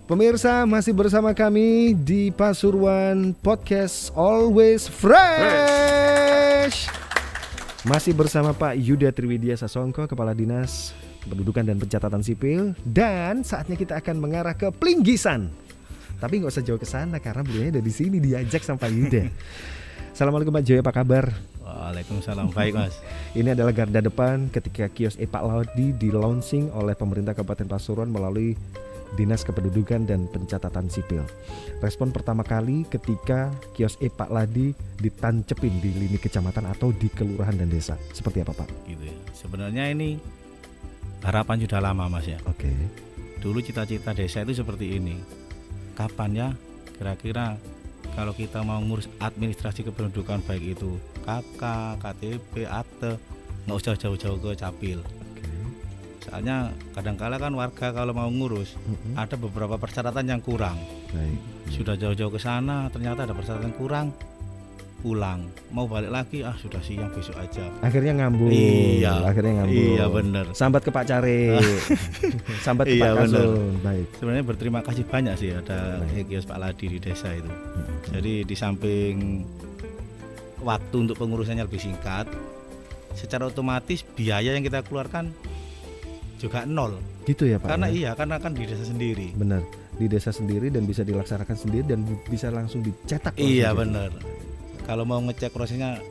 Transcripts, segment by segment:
Pemirsa, masih bersama kami di Pasuruan Podcast Always Fresh. Masih bersama Pak Yuda Triwidya Sasongko, Kepala Dinas Kependudukan dan Pencatatan Sipil. Dan saatnya kita akan mengarah ke Plinggisan. Tapi gak usah jauh ke sana karena beliaunya dari sini diajak sama Pak Yuda. Assalamualaikum Pak Joyo, apa kabar? Waalaikumsalam, baik Mas. Ini adalah garda depan ketika kios Pak Ladi di-launching oleh pemerintah Kabupaten Pasuruan melalui Dinas Kependudukan dan Pencatatan Sipil. Respon pertama kali ketika kios Pak Ladi ditancepin di lini kecamatan atau di kelurahan dan desa, seperti apa Pak? Gitu ya. Sebenarnya ini harapan sudah lama Mas ya. Oke. Dulu cita-cita desa itu seperti ini. Kapan ya kira-kira kalau kita mau ngurus administrasi kependudukan baik itu KK, KTP, akte, nggak usah jauh-jauh ke Capil. Soalnya kadang-kala kan warga kalau mau ngurus ada beberapa persyaratan yang kurang. Baik. Sudah jauh-jauh ke sana ternyata ada persyaratan kurang, pulang mau balik lagi sudah siang besok aja. Akhirnya ngambul. Iya. Akhirnya ngambul. Iya benar. Sambat ke Pak Care. Sambat ke Pak Kasun. Baik. Sebenarnya berterima kasih banyak sih ada kios Pak Ladi di desa itu. Jadi di samping waktu untuk pengurusannya lebih singkat, secara otomatis biaya yang kita keluarkan juga nol. Gitu ya Pak. Karena ya? karena kan di desa sendiri. Benar. Di desa sendiri dan bisa dilaksanakan sendiri dan bisa langsung dicetak. Iya benar. Kalau mau ngecek prosesnya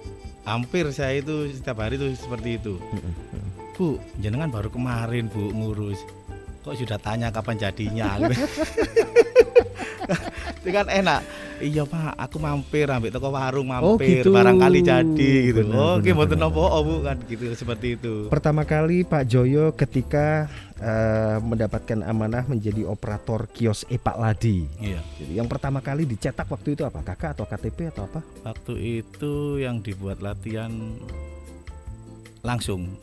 hampir saya itu setiap hari itu seperti itu. Bu, jenengan baru kemarin Bu ngurus. Kok sudah tanya kapan jadinya? Itu kan enak. Iya Pak, aku mampir ambil toko warung mampir, gitu. Barangkali jadi gitu. Benar, Oke, mboten benar. nopo Bu kan gitu seperti itu. Pertama kali Pak Joyo ketika mendapatkan amanah menjadi operator kios Pak Ladi. Iya. Jadi yang pertama kali dicetak waktu itu apa? KK atau KTP atau apa? Waktu itu yang dibuat latihan langsung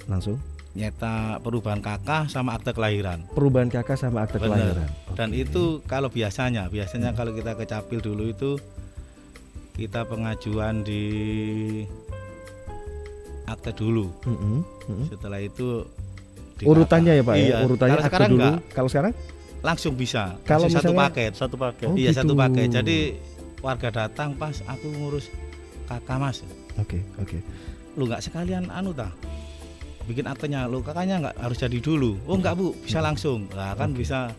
nyetak perubahan KK sama akte kelahiran. Perubahan KK sama akte Bener. kelahiran. Dan Oke. itu kalau biasanya kalau kita ke Capil dulu itu kita pengajuan di akte dulu. Setelah itu di Urutannya ya Pak iya. ya? Urutannya Kalau akte sekarang dulu. enggak, Kalau sekarang? langsung bisa. Kalau Masih satu misalnya- paket. Satu paket. Oh, Iya gitu. satu paket. Jadi warga datang pas aku ngurus KK Mas. Oke. Lu nggak sekalian tah? Bikin aktenya, lu kakaknya nggak harus jadi dulu. Oh nggak Bu, bisa langsung. Nah kan bisa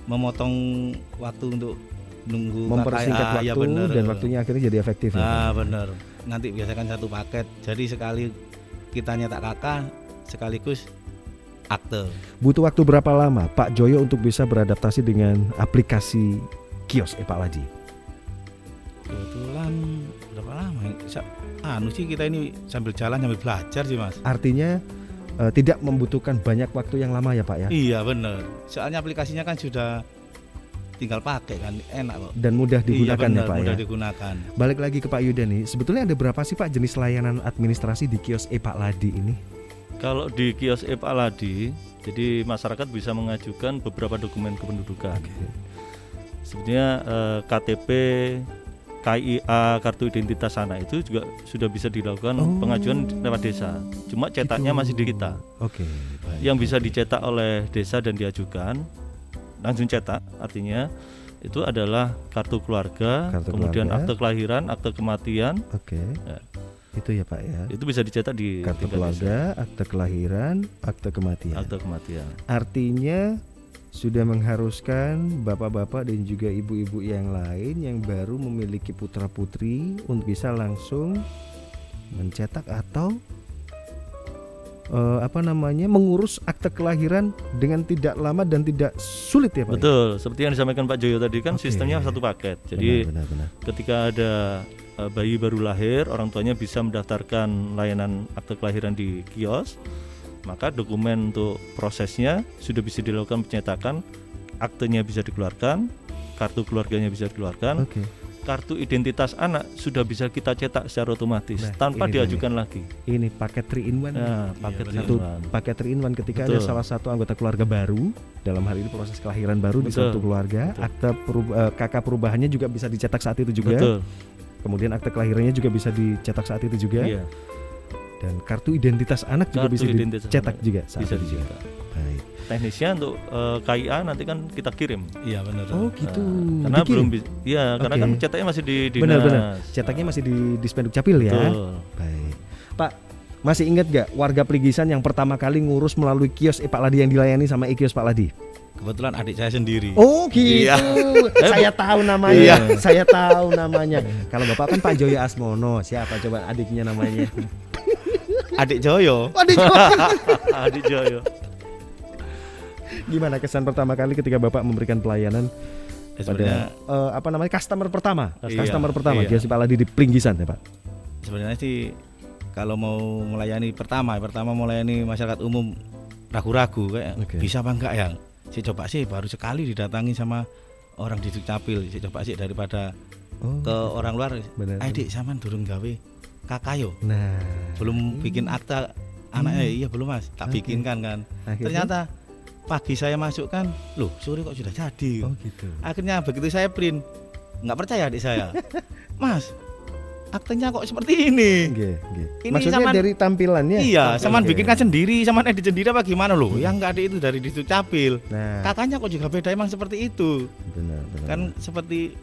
memotong waktu untuk nunggu Mempersingkat KK. waktu Ya bener. dan waktunya akhirnya jadi efektif ya. Nah bener. Nanti biasakan satu paket. Jadi sekali kita nyetak KK sekaligus akte. Butuh waktu berapa lama Pak Joyo untuk bisa beradaptasi dengan aplikasi kios Pak Ladi? Kebetulan berapa lama? Sih kita ini sambil jalan sambil belajar sih Mas. Artinya tidak membutuhkan banyak waktu yang lama ya Pak ya? Iya bener. Soalnya aplikasinya kan sudah tinggal pakai kan, enak kok. Dan mudah digunakan iya, bener, ya Pak mudah ya? digunakan. Balik lagi ke Pak Yuda nih, sebetulnya ada berapa sih Pak jenis layanan administrasi di kios Pak Ladi ini? Kalau di kios Pak Ladi, jadi masyarakat bisa mengajukan beberapa dokumen kependudukan. Sebetulnya KTP, KIA, kartu identitas anak itu juga sudah bisa dilakukan pengajuan lewat desa. Cuma cetaknya masih di kita. Oke. Baik. Yang bisa dicetak oleh desa dan diajukan langsung cetak, artinya itu adalah kartu keluarga, kemudian keluarga. akte kelahiran, akte kematian. Oke. Ya. Itu ya Pak ya. Itu bisa dicetak di Kartu tingkat keluarga, akte kelahiran, akte kematian. desa. Akte kematian. Artinya sudah mengharuskan bapak-bapak dan juga ibu-ibu yang lain yang baru memiliki putra-putri untuk bisa langsung mencetak atau mengurus akte kelahiran dengan tidak lama dan tidak sulit ya Pak. Betul, seperti yang disampaikan Pak Joyo tadi kan Oke. sistemnya satu paket. Jadi Benar. ketika ada bayi baru lahir, orang tuanya bisa mendaftarkan layanan akte kelahiran di kios, maka dokumen untuk prosesnya sudah bisa dilakukan pencetakan, aktenya bisa dikeluarkan, kartu keluarganya bisa dikeluarkan, Oke. kartu identitas anak sudah bisa kita cetak secara otomatis Nah, tanpa ini diajukan lagi. Ini paket 3 in 1. Nah, paket benar. Satu ringan. paket 3 in 1 ketika Betul. ada salah satu anggota keluarga baru, dalam hal ini proses kelahiran baru di Betul. satu keluarga, Betul. akte KK perubahannya juga bisa dicetak saat itu juga. Betul. Kemudian akte kelahirannya juga bisa dicetak saat itu juga. Iya. Dan kartu identitas anak juga Kartu bisa identitas dicetak anak juga saat bisa itu juga. dicetak. Baik. teknisnya untuk KIA nanti kan kita kirim. Iya benar. Oh gitu. Karena Dikirim? karena Oke. kan cetaknya masih di dinas. Benar-benar. Cetaknya masih di Dispenduk Capil ya. Betul. Baik. Pak, masih ingat gak warga Peligisan yang pertama kali ngurus melalui kios Pak Ladi yang dilayani sama kios Pak Ladi? Kebetulan adik saya sendiri. Oh gitu. Iya. Saya tahu namanya. Iya. Saya tahu namanya. Kalau Bapak kan Pak Joyo Asmono. Siapa coba adiknya namanya? Adik Joyo. Adik. Adi Joyo. Gimana kesan pertama kali ketika Bapak memberikan pelayanan Sebenarnya pada customer pertama? Iya, Customer pertama iya. kios Pak Ladi di Pringgisan ya, Pak. sebenarnya sih kalau mau melayani pertama melayani masyarakat umum ragu-ragu kayak Oke. bisa apa enggak ya. Si coba sih baru sekali didatangi sama orang di Dukcapil. Si coba sih daripada Oh, ke orang luar. benar. Adik sampean durung gawe kakayo. Nah, Belum bikin akta anaknya. Iya belum Mas. Tak Oke. bikinkan kan. akhirnya? Ternyata pagi saya masukkan, loh sore kok sudah jadi. Oh gitu. Akhirnya begitu saya print, nggak percaya adik saya. Mas, aktenya kok seperti ini? Nggih, nggih. Ini Maksudnya saman- dari tampilannya? Iya, Oke, saman oke. bikinkan sendiri, saman edit sendiri apa gimana loh? Yang nggak ada itu dari di Dukcapil. Nah, Kakaknya kok juga beda emang seperti itu. benar, benar. Kan seperti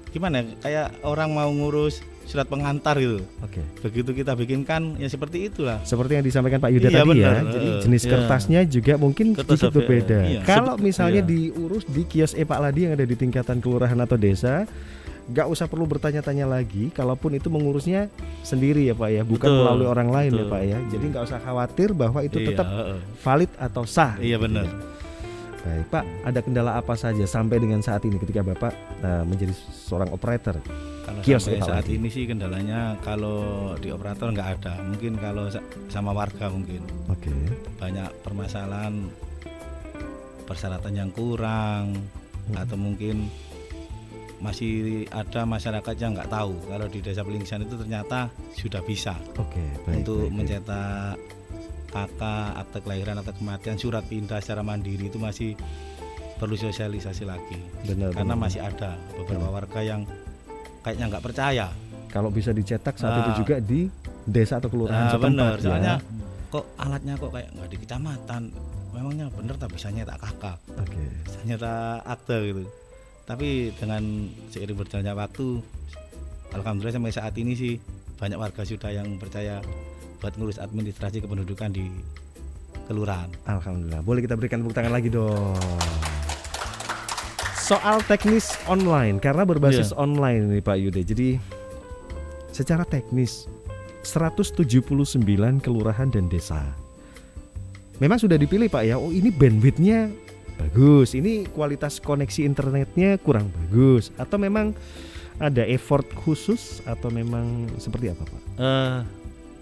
gimana ya? Kayak orang mau ngurus surat pengantar gitu. Oke. Begitu kita bikinkan ya seperti itulah. Seperti yang disampaikan Pak Yuda Iya, tadi benar. ya. Jadi jenis Iya. kertasnya juga mungkin Kertas sedikit APR. berbeda. Iya. Kalau misalnya Iya. diurus di kios Pak Ladi yang ada di tingkatan kelurahan atau desa, nggak usah perlu bertanya-tanya lagi. Kalaupun itu mengurusnya sendiri ya Pak ya, bukan Betul, melalui orang lain ya betul. Pak ya. Jadi nggak usah khawatir bahwa itu Iya, tetap heeh. valid atau sah. Iya gitu benar. ya. Baik Pak, ada kendala apa saja sampai dengan saat ini ketika Bapak menjadi seorang operator? Kalau Kios sampai Pak saat Ladi. ini sih kendalanya kalau di operator nggak ada. Mungkin kalau sama warga mungkin Oke. banyak permasalahan persyaratan yang kurang atau mungkin masih ada masyarakat yang nggak tahu kalau di Desa Peligisan itu ternyata sudah bisa Oke, baik. untuk baik. mencetak KK, akte kelahiran, akte kematian, surat pindah secara mandiri itu masih perlu sosialisasi lagi. Benar, Karena benar. masih ada beberapa warga yang kayaknya nggak percaya. Kalau bisa dicetak saat Ah. itu juga di desa atau kelurahan Nah, setempat bener, ya. soalnya kok alatnya kok kayak nggak di kecamatan. Memangnya bener tak bisa nyetak KK, Oke. bisa nyetak akte gitu. Tapi dengan seiring berjalannya waktu, alhamdulillah sampai saat ini sih banyak warga sudah yang percaya buat ngurus administrasi kependudukan di kelurahan. Alhamdulillah. Boleh kita berikan tepuk tangan lagi dong. Soal teknis online, karena berbasis Iya. online nih Pak Yude. Jadi secara teknis 179 kelurahan dan desa. Memang sudah dipilih Pak ya. Oh ini bandwidthnya bagus, ini kualitas koneksi internetnya kurang bagus, atau memang ada effort khusus, atau memang seperti apa Pak?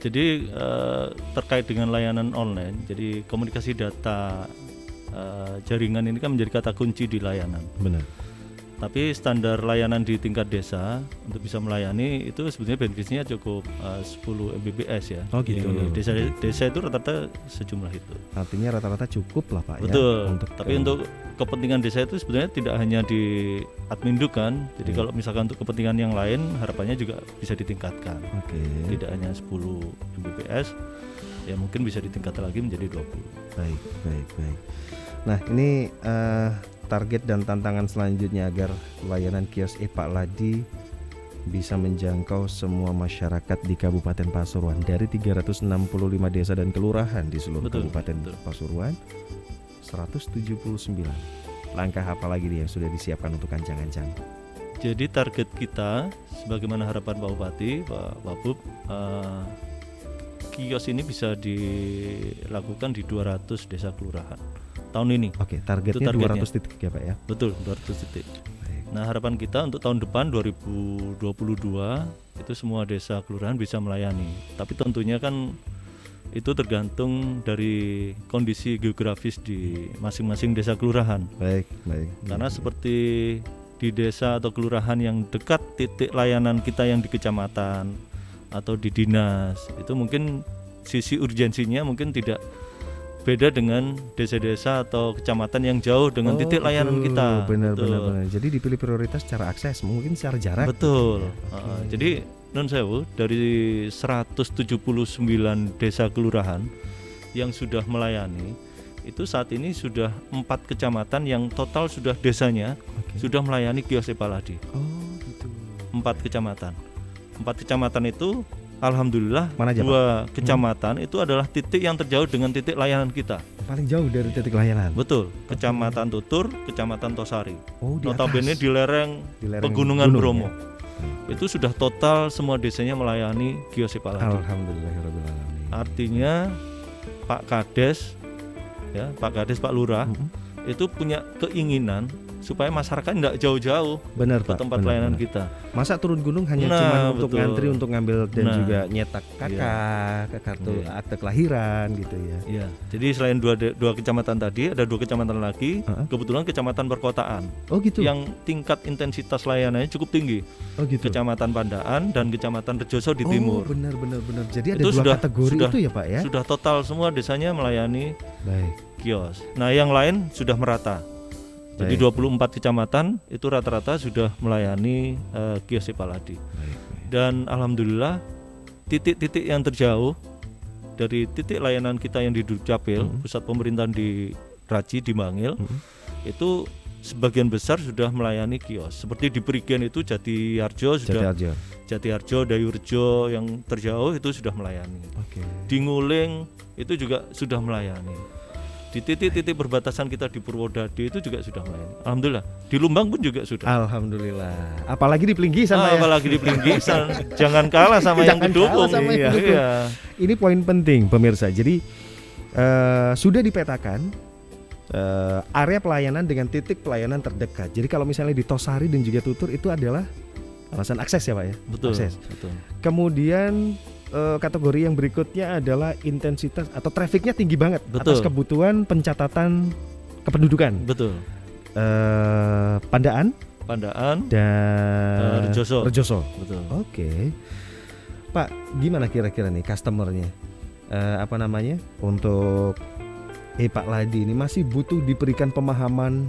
Jadi terkait dengan layanan online, jadi komunikasi data jaringan ini kan menjadi kata kunci di layanan. Benar. Tapi standar layanan di tingkat desa untuk bisa melayani itu sebenarnya bandwidthnya cukup 10 Mbps ya. Oh, gitu. Di desa itu rata-rata sejumlah itu. Artinya rata-rata cukup lah Pak Betul. ya. Tapi untuk kepentingan desa itu sebenarnya tidak hanya di adminduk kan. Jadi kalau misalkan untuk kepentingan yang lain harapannya juga bisa ditingkatkan. Oke. Tidak hanya 10 Mbps, ya mungkin bisa ditingkatkan lagi menjadi 20. Baik. Nah ini target dan tantangan selanjutnya agar layanan kios Pak Ladi bisa menjangkau semua masyarakat di Kabupaten Pasuruan dari 365 desa dan kelurahan di seluruh Betul, Kabupaten betul. Pasuruan. 179. Langkah apa lagi nih yang sudah disiapkan untuk ancang-ancang? Jadi target kita sebagaimana harapan Pak Bupati, Pak Wabub, kios ini bisa dilakukan di 200 desa kelurahan tahun ini. Oke, targetnya, Itu targetnya. 200 titik ya Pak ya. Betul, 200 titik. Baik. Nah, harapan kita untuk tahun depan 2022 itu semua desa kelurahan bisa melayani. Tapi tentunya kan itu tergantung dari kondisi geografis di masing-masing desa kelurahan. Baik. Karena seperti di desa atau kelurahan yang dekat titik layanan kita yang di kecamatan atau di dinas, itu mungkin sisi urgensinya mungkin tidak beda dengan desa-desa atau kecamatan yang jauh dengan titik layanan kita. Benar. Betul. Jadi dipilih prioritas secara akses, mungkin secara jarak. Betul. Oke. Jadi non sewu dari 179 desa kelurahan yang sudah melayani itu saat ini sudah 4 kecamatan yang total sudah desanya sudah melayani kios Epaladi. Oh gitu. 4 kecamatan. 4 kecamatan itu alhamdulillah Mana aja, 2 kecamatan itu adalah titik yang terjauh dengan titik layanan kita. Paling jauh dari titik layanan. Betul, Kecamatan Tutur, Kecamatan Tosari. Oh, di Notabene atas. di lereng Di lereng Pegunungan gunung, Bromo. ya? Itu sudah total semua desanya melayani kios Epaladi. Alhamdulillahirobbilalamin. Artinya Pak Kades, ya Pak Kades, Pak Lurah itu punya keinginan supaya masyarakat tidak jauh-jauh Benar ke Pak. tempat benar, pelayanan benar. kita. Masa turun gunung hanya Nah, cuma untuk betul. ngantri untuk ngambil dan Nah, juga nyetak KK, ke kartu Iya. akte kelahiran gitu ya. Iya. Jadi selain dua kecamatan tadi ada 2 kecamatan lagi, kebetulan kecamatan perkotaan Oh gitu. yang tingkat intensitas layanannya cukup tinggi. Oh gitu. Kecamatan Pandaan dan Kecamatan Rejoso di timur. Benar. Jadi ada Itu 2 sudah- kategori sudah- itu ya Pak ya. Sudah total semua desanya melayani Baik. kios. Nah, yang lain sudah merata. Jadi Baik. 24 kecamatan itu rata-rata sudah melayani kios Epaladi. Baik. Dan alhamdulillah titik-titik yang terjauh dari titik layanan kita yang di Dukcapil, pusat pemerintahan di Raji di Bangil, itu sebagian besar sudah melayani kios. Seperti di Perigen itu Jatiharjo sudah, Jatiharjo. Jatiharjo, Dayurjo yang terjauh itu sudah melayani. Oke. Di Nguling itu juga sudah melayani. Di titik-titik perbatasan kita di Purwodadi itu juga sudah melayani. Alhamdulillah. Di Lumbang pun juga sudah. Alhamdulillah. Apalagi di Pelinggisan Pak ya. Apalagi di Pelinggisan, jangan kalah sama yang Jangan didukung. kalah sama yang didukung. Iya. Ini poin penting pemirsa. Jadi sudah dipetakan area pelayanan dengan titik pelayanan terdekat. Jadi kalau misalnya di Tosari dan juga Tutur itu adalah kawasan akses ya Pak ya. Betul. Akses. Betul. Kemudian kategori yang berikutnya adalah intensitas atau trafficnya tinggi banget Betul. atas kebutuhan pencatatan kependudukan. Betul. Pandaan Pandaan dan Rejoso. Betul. Oke, Pak, gimana kira-kira nih customernya? Apa namanya untuk Pak Ladi ini masih butuh diberikan pemahaman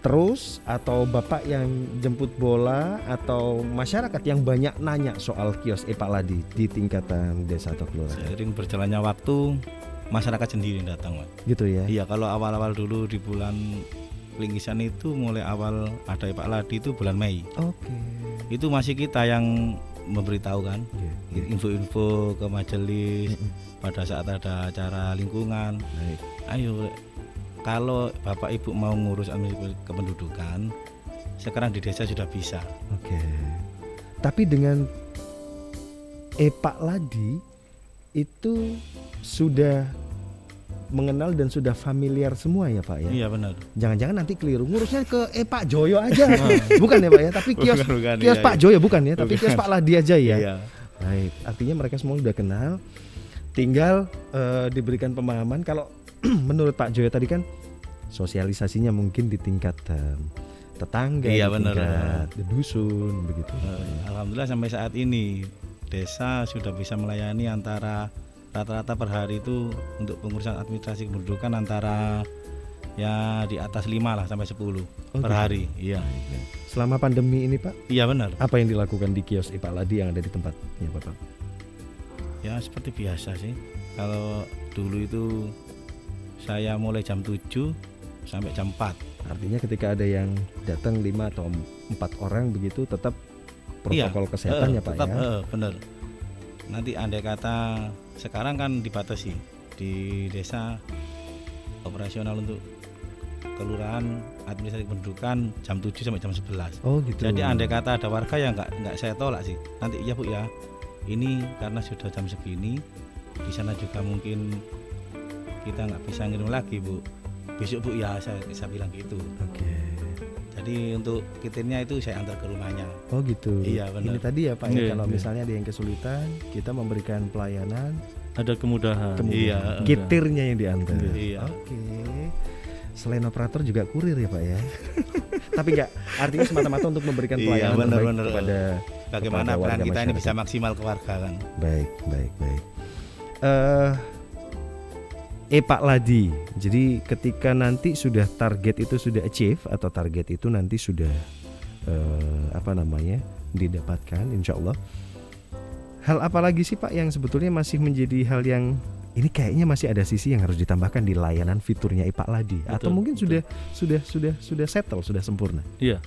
terus atau Bapak yang jemput bola atau masyarakat yang banyak nanya soal kios Pak Ladi di tingkatan desa atau kelurahan? Seiring berjalannya waktu masyarakat sendiri yang datang, Mas. Gitu ya? Iya, kalau awal-awal dulu di bulan Pelinggisan itu mulai awal ada Pak Ladi itu bulan Mei. Oke. Itu masih kita yang memberitahu kan, Iya. info-info ke majelis pada saat ada acara lingkungan. Baik. Ayo, kalau Bapak Ibu mau ngurus administrasi kependudukan, sekarang di desa sudah bisa. Oke. Tapi dengan Pak Ladi itu sudah mengenal dan sudah familiar semua ya Pak ya? Iya benar. Jangan-jangan nanti keliru ngurusnya ke Pak Joyo aja. Bukan ya Pak ya, tapi kios Bukan, kios iya, Pak iya. Joyo bukan ya, tapi kios Pak Ladi aja ya. Iya. Baik, artinya mereka semua sudah kenal. Tinggal diberikan pemahaman. Kalau menurut Pak Joyo tadi kan sosialisasinya mungkin di tingkat tetangga, Iya, di benar, tingkat dusun begitu. Alhamdulillah sampai saat ini desa sudah bisa melayani antara rata-rata per hari itu untuk pengurusan administrasi kependudukan antara ya di atas 5 lah sampai 10 per gitu. hari. Iya. Selama pandemi ini Pak, Iya benar. apa yang dilakukan di kios Pak Ladi yang ada di tempatnya Bapak? Ya seperti biasa sih. Kalau dulu itu saya mulai jam 7 sampai jam 4. Artinya ketika ada yang datang 5 atau 4 orang begitu tetap protokol kesehatan ya Pak tetap, ya. benar. Nanti andai kata sekarang kan dibatasi di desa operasional untuk kelurahan administrasi kependudukan jam 7 sampai jam 11. Oh gitu. Jadi andai kata ada warga yang nggak saya tolak sih. Nanti iya Bu ya. Ini karena sudah jam segini di sana juga mungkin kita nggak bisa ngirim lagi Bu. Besok Bu ya saya bilang gitu. Oke. Jadi untuk kitirnya itu saya antar ke rumahnya. Oh gitu. Iya, benar. Ini tadi ya Pak ya, Iya, kalau iya. misalnya ada yang kesulitan, kita memberikan pelayanan, Ada kemudahan. Iya. kitirnya yang diantar. Iya. Oke. Selain operator juga kurir ya Pak ya. Tapi enggak, artinya semata-mata untuk memberikan Iya, pelayanan benar, terbaik benar. kepada Bagaimana kepada peran warga kita ini bisa masyarakat. maksimal ke warga kan? Baik. Pak Ladi. Jadi ketika nanti sudah target itu sudah achieve atau target itu nanti sudah didapatkan insya Allah. Hal apa lagi sih Pak yang sebetulnya masih menjadi hal yang ini kayaknya masih ada sisi yang harus ditambahkan di layanan fiturnya Pak Ladi, atau mungkin sudah settle, sudah sempurna. Iya.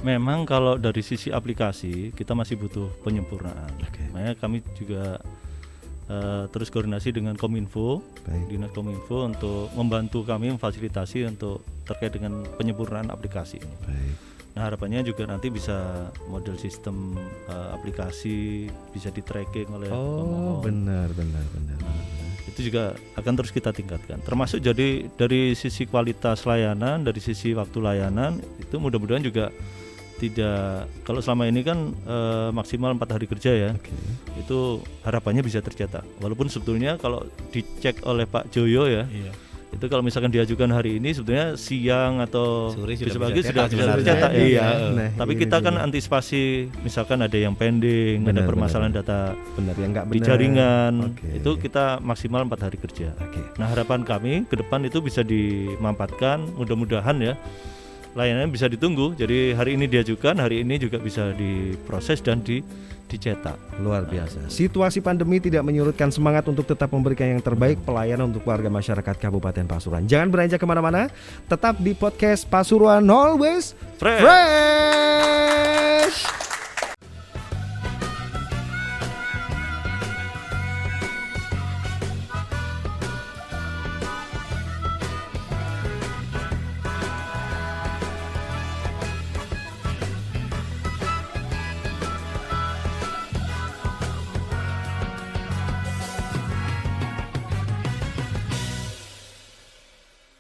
Memang kalau dari sisi aplikasi kita masih butuh penyempurnaan. Makanya kami juga terus koordinasi dengan Kominfo, Dinas Kominfo untuk membantu kami memfasilitasi untuk terkait dengan penyempurnaan aplikasi ini. Nah, harapannya juga nanti bisa model sistem aplikasi bisa di tracking oleh pemohon. Benar. Itu juga akan terus kita tingkatkan. Termasuk jadi dari sisi kualitas layanan, dari sisi waktu layanan itu mudah-mudahan juga tidak, kalau selama ini kan maksimal 4 hari kerja ya. Itu harapannya bisa tercatat. Walaupun sebetulnya kalau dicek oleh Pak Joyo ya. Itu kalau misalkan diajukan hari ini sebetulnya siang atau besok pagi sudah bisa tercatat ya. Tapi kita kan antisipasi misalkan ada yang pending, ada permasalahan data yang nggak di jaringan, itu kita maksimal 4 hari kerja. Nah, harapan kami ke depan itu bisa dimanfaatkan, mudah-mudahan ya layanannya bisa ditunggu. Jadi hari ini diajukan, hari ini juga bisa diproses dan dicetak. Luar biasa. Situasi pandemi tidak menyurutkan semangat untuk tetap memberikan yang terbaik pelayanan untuk warga masyarakat Kabupaten Pasuruan. Jangan beranjak kemana-mana, tetap di podcast Pasuruan Always Fresh.